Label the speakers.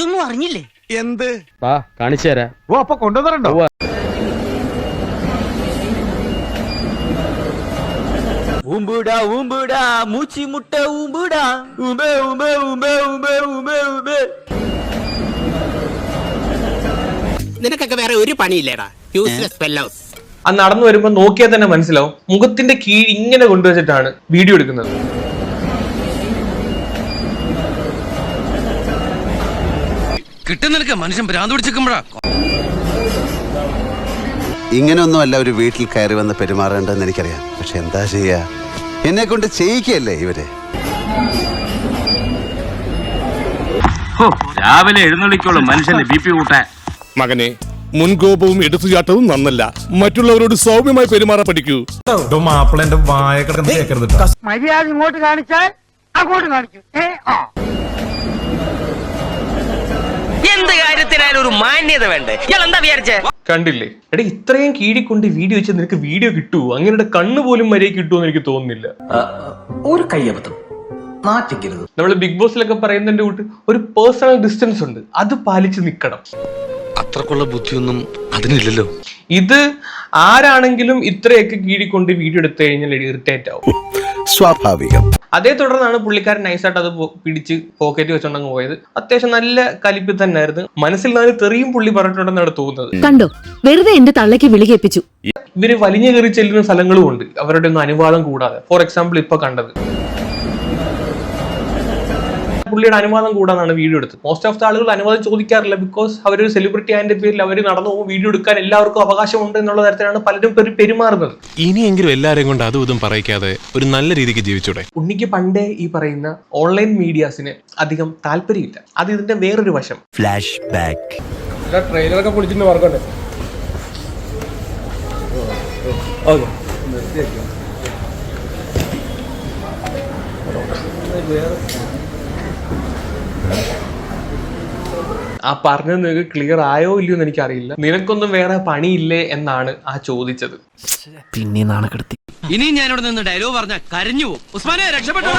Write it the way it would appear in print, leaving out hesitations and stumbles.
Speaker 1: ഇതൊന്നും അറിഞ്ഞില്ലേ?
Speaker 2: എന്ത്?
Speaker 3: വാ കാണിച്ചു തരാം.
Speaker 2: ഓ അപ്പൊ കൊണ്ടുവന്നിട്ടുണ്ടോ?
Speaker 1: ഊമ്പുടാ ഊമ്പുടാ മൂച്ചി മുട്ട ഊമ്പുടാ ഊമ്പേ ഊമ്പേ ഊമ്പേ ഊമ്പേ ഊമ്പേ ഊമ്പേ.
Speaker 4: നിനക്കൊക്കെ വേറെ ഒരു പണിയില്ലേടാ, യൂസ്ലെസ് ഫെല്ലോസ്.
Speaker 5: അത് നടന്നു വരുമ്പോ നോക്കിയാൽ തന്നെ മനസ്സിലാവും മുഖത്തിന്റെ കീഴ് ഇങ്ങനെ കൊണ്ടുവച്ചിട്ടാണ് വീഡിയോ എടുക്കുന്നത്.
Speaker 6: കിട്ടുന്ന മനുഷ്യൻ ഭ്രാന്ത് പിടിച്ചിരിക്കുമ്പോഴാ
Speaker 7: ഇങ്ങനെയൊന്നും അല്ല ഒരു വീട്ടിൽ കയറി വന്ന് പെരുമാറേണ്ടതെന്ന് എനിക്കറിയാം. പക്ഷെ എന്താ ചെയ്യാ, എന്നെ കൊണ്ട് ചെയ്യിക്കല്ലേ ഇവര്.
Speaker 6: രാവിലെ എഴുന്നള്ളിക്കോളൂ മനുഷ്യന്റെ ബി പി കൂട്ടാൻ.
Speaker 8: മകനെ, മുൻകോപവും എടുത്തുചാട്ടവും നന്നല്ല. മറ്റുള്ളവരോട് സൗമ്യമായി പെരുമാറാൻ പഠിക്കൂ.
Speaker 2: മാപ്പിളന്റെ വായ കിടന്ന് കേൾക്കരുത്.
Speaker 1: മര്യാദ ഇങ്ങോട്ട് കാണിച്ചാൽ അങ്ങോട്ട് കാണിക്കും.
Speaker 4: എന്ത് കാര്യത്തിനായാലും ഒരു മാന്യത വേണ്ടേ? ഇയാൾ എന്താ വിചാരിച്ചേ?
Speaker 5: കണ്ടില്ലേ എടാ, ഇത്രയും കീഴിക്കൊണ്ട് വീഡിയോ വെച്ചാൽ നിനക്ക് വീഡിയോ കിട്ടുമോ? അങ്ങനെ കണ്ണ് പോലും മര്യാദ കിട്ടുമെന്ന് എനിക്ക് തോന്നുന്നില്ല.
Speaker 9: ഒരു കയ്യബദ്ധം നാറ്റിക്കരുത്.
Speaker 5: നമ്മള് ബിഗ് ബോസിലൊക്കെ പറയുന്നതിന്റെ കൂട്ട് ഒരു പേഴ്സണൽ ഡിസ്റ്റൻസ് ഉണ്ട്, അത് പാലിച്ച് നിൽക്കണം.
Speaker 6: അത്രക്കുള്ള ബുദ്ധിയൊന്നും അതിനില്ലല്ലോ.
Speaker 5: ഇത് ആരാണെങ്കിലും ഇത്രയൊക്കെ കീഴിക്കൊണ്ട് വീഡിയോ എടുത്തു കഴിഞ്ഞാൽ ഇറിറ്റേറ്റ് ആവും.
Speaker 7: സ്വാഭാവികം.
Speaker 5: അതേ തുടർന്നാണ് പുള്ളിക്കാരൻ നൈസായിട്ട് അത് പിടിച്ച് പോക്കറ്റ് വെച്ചോണ്ടങ്ങ് പോയത്. അത്യാവശ്യം നല്ല കലിപ്പിൽ തന്നെ ആയിരുന്നു. മനസ്സിൽ നാല് തെറിയും പുള്ളി പറഞ്ഞിട്ടുണ്ടെന്നാണ് തോന്നുന്നത്.
Speaker 10: കണ്ടോ, വെറുതെ എന്റെ തള്ളയ്ക്ക് വിളി കേൾപ്പിച്ചു.
Speaker 5: ഇവര് വലിഞ്ഞു കയറി ചെല്ലുന്ന സ്ഥലങ്ങളും ഉണ്ട് അവരുടെ ഒന്നും അനുവാദം കൂടാതെ. ഫോർ എക്സാമ്പിൾ ഇപ്പൊ കണ്ടത് പുള്ളിയുടെ അനുവാദം കൂടാന്നാണ് വീഡിയോ എടുത്തത്. മോസ്റ്റ് ഓഫ് ദ ആളുകൾ അനുവാദം ചോദിക്കാറില്ല, ബിക്കോസ് അവരൊരു സെലിബ്രിറ്റി ആയതിന്റെ പേരിൽ അവർ നടന്നു പോകും, വീഡിയോ എടുക്കാൻ എല്ലാവർക്കും അവകാശമുണ്ട് എന്നുള്ള തരത്തിലാണ് പലരും പെരുമാറുന്നത്.
Speaker 8: ഇനിയെങ്കിലും എല്ലാരെയും കൊണ്ട് അതും ഇതും പറയിക്കാതെ ഒരു നല്ല രീതിക്ക് ജീവിച്ചൂടെ?
Speaker 5: ഉണ്ണിക്ക് പണ്ടേ ഈ പറയുന്ന ഓൺലൈൻ മീഡിയാസിന് അധികം താല്പര്യമില്ല. അത് ഇതിന്റെ വേറൊരു വശം.
Speaker 7: Flash back.
Speaker 5: ട്രെയിലറൊക്കെ പൊളിച്ചിട്ട് മാർക്കണ്ടേ? ആ പറഞ്ഞത് നിങ്ങൾക്ക് ക്ലിയർ ആയോ ഇല്ലയോ എന്ന് എനിക്കറിയില്ല. നിനക്കൊന്നും വേറെ പണിയില്ലേ എന്നാണ് ആ ചോദിച്ചത്.
Speaker 9: പിന്നെ നാണക്കെടുത്തി.
Speaker 6: ഇനി ഞാനിവിടെ നിന്ന് ഡയലോഗ് പറഞ്ഞാൽ കരഞ്ഞു പോകും. ഉസ്മാനെ രക്ഷപ്പെട്ടോ.